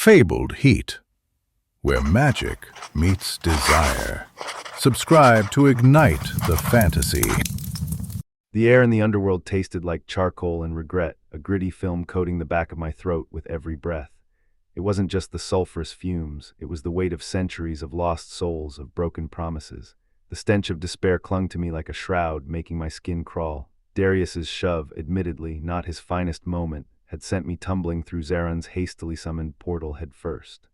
fabled heat, where magic meets desire. Subscribe to ignite the fantasy. The air in the underworld tasted like charcoal and regret, a gritty film coating the back of my throat with every breath. It wasn't just the sulphurous fumes, it was the weight of centuries of lost souls, of broken promises. The stench of despair clung to me like a shroud, making my skin crawl. Darius's shove, admittedly not his finest moment, had sent me tumbling through Zaron's hastily summoned portal head first.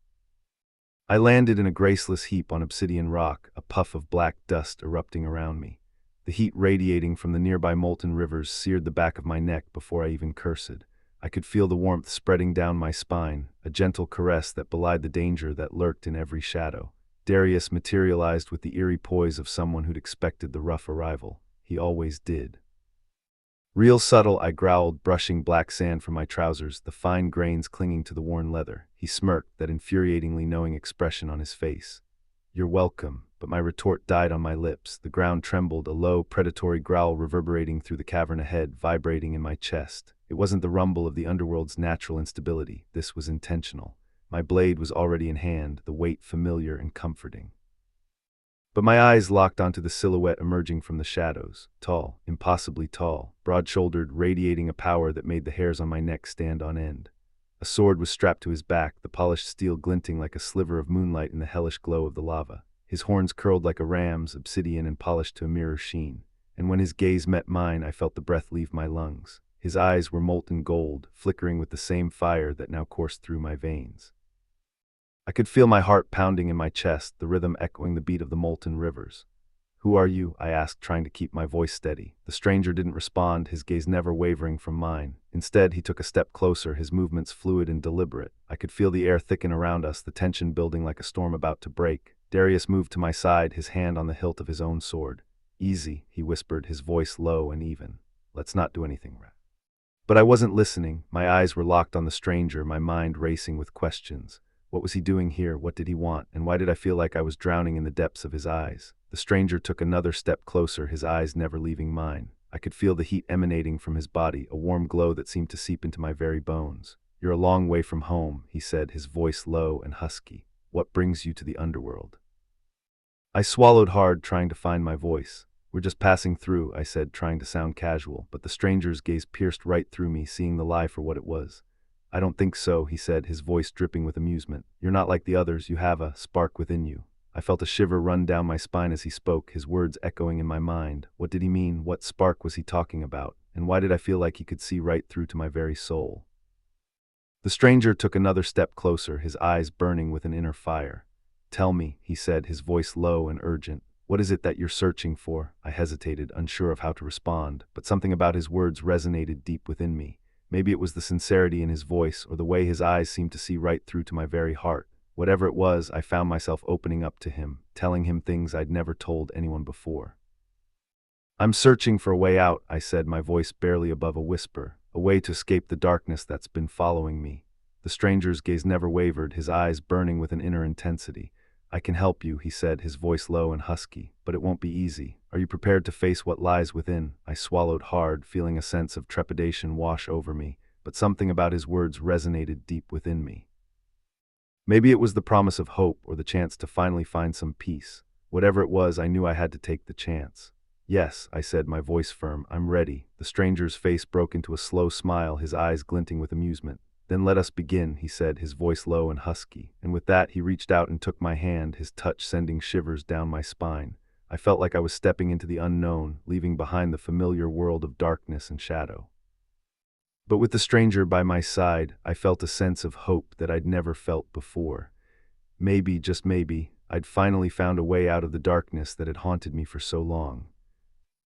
I landed in a graceless heap on obsidian rock, a puff of black dust erupting around me. The heat radiating from the nearby molten rivers seared the back of my neck before I even cursed. I could feel the warmth spreading down my spine, a gentle caress that belied the danger that lurked in every shadow. Darius materialized with the eerie poise of someone who'd expected the rough arrival. He always did. Real subtle, I growled, brushing black sand from my trousers, the fine grains clinging to the worn leather. He smirked, that infuriatingly knowing expression on his face. "You're welcome," but my retort died on my lips. The ground trembled, a low, predatory growl reverberating through the cavern ahead, vibrating in my chest. It wasn't the rumble of the underworld's natural instability. This was intentional. My blade was already in hand, the weight familiar and comforting. But my eyes locked onto the silhouette emerging from the shadows. Tall, impossibly tall, broad-shouldered, radiating a power that made the hairs on my neck stand on end. A sword was strapped to his back, the polished steel glinting like a sliver of moonlight in the hellish glow of the lava. His horns curled like a ram's, obsidian and polished to a mirror sheen. And when his gaze met mine, I felt the breath leave my lungs. His eyes were molten gold, flickering with the same fire that now coursed through my veins. I could feel my heart pounding in my chest, the rhythm echoing the beat of the molten rivers. "Who are you?" I asked, trying to keep my voice steady. The stranger didn't respond, his gaze never wavering from mine. Instead, he took a step closer, his movements fluid and deliberate. I could feel the air thicken around us, the tension building like a storm about to break. Darius moved to my side, his hand on the hilt of his own sword. "Easy," he whispered, his voice low and even. "Let's not do anything rash." But I wasn't listening. My eyes were locked on the stranger, my mind racing with questions. What was he doing here? What did he want? And why did I feel like I was drowning in the depths of his eyes? The stranger took another step closer, his eyes never leaving mine. I could feel the heat emanating from his body, a warm glow that seemed to seep into my very bones. "You're a long way from home," he said, his voice low and husky. "What brings you to the underworld?" I swallowed hard, trying to find my voice. "We're just passing through," I said, trying to sound casual, but the stranger's gaze pierced right through me, seeing the lie for what it was. "I don't think so," he said, his voice dripping with amusement. "You're not like the others, you have a spark within you." I felt a shiver run down my spine as he spoke, his words echoing in my mind. What did he mean? What spark was he talking about? And why did I feel like he could see right through to my very soul? The stranger took another step closer, his eyes burning with an inner fire. "Tell me," he said, his voice low and urgent. "What is it that you're searching for?" I hesitated, unsure of how to respond, but something about his words resonated deep within me. Maybe it was the sincerity in his voice, or the way his eyes seemed to see right through to my very heart. Whatever it was, I found myself opening up to him, telling him things I'd never told anyone before. "I'm searching for a way out," I said, my voice barely above a whisper, "a way to escape the darkness that's been following me." The stranger's gaze never wavered, his eyes burning with an inner intensity. "I can help you," he said, his voice low and husky, "but it won't be easy. Are you prepared to face what lies within?" I swallowed hard, feeling a sense of trepidation wash over me, but something about his words resonated deep within me. Maybe it was the promise of hope or the chance to finally find some peace. Whatever it was, I knew I had to take the chance. "Yes," I said, my voice firm, "I'm ready." The stranger's face broke into a slow smile, his eyes glinting with amusement. "Then let us begin," he said, his voice low and husky. And with that, he reached out and took my hand, his touch sending shivers down my spine. I felt like I was stepping into the unknown, leaving behind the familiar world of darkness and shadow. But with the stranger by my side, I felt a sense of hope that I'd never felt before. Maybe, just maybe, I'd finally found a way out of the darkness that had haunted me for so long.